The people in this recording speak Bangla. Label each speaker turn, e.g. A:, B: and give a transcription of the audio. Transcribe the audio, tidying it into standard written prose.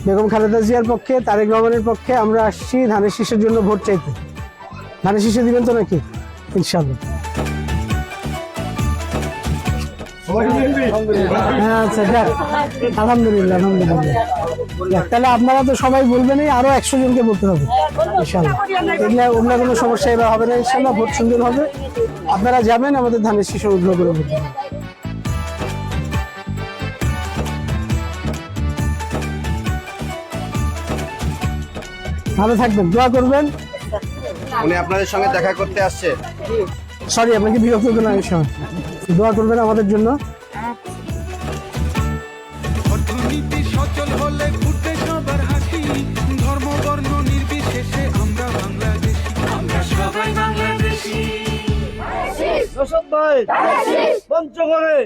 A: বেগম খালেদা জিয়ার পক্ষে, তারেক রহমানের পক্ষে আমরা আসছি ধানের শীষের জন্য ভোট চাইতে। ধানের শীষে দিবেন তো নাকি? ইনশাআল্লাহ। হ্যাঁ, আচ্ছা, যাক, আলহামদুলিল্লাহ, আলহামদুলিল্লাহ। তাহলে আপনারা তো সবাই বলবেনই, আরো 100 জনকে বলতে হবে ইনশাআল্লাহ। এগুলা অন্য কোনো সমস্যা এবার হবে না ইনশাআল্লাহ। ভোট সুন্দর হবে, আপনারা যাবেন আমাদের ধানের শীষ উদ্যোগ করে ভোট দেবেন। ভালো থাকবেন, দোয়া করবেন।
B: উনি আপনাদের সঙ্গে দেখা করতে আসছে।
A: সরি, আপনাকে বিরক্ত করলাম এই সময়। দোয়া করবেন আমাদের জন্য।
C: অর্থনীতি সচল হলে ফুটবে সবার হাসি, ধর্ম বর্ণ নির্বিশেষে আমরা বাংলাদেশি, আমরা সবাই বাংলাদেশি।
D: পঞ্চগড়ে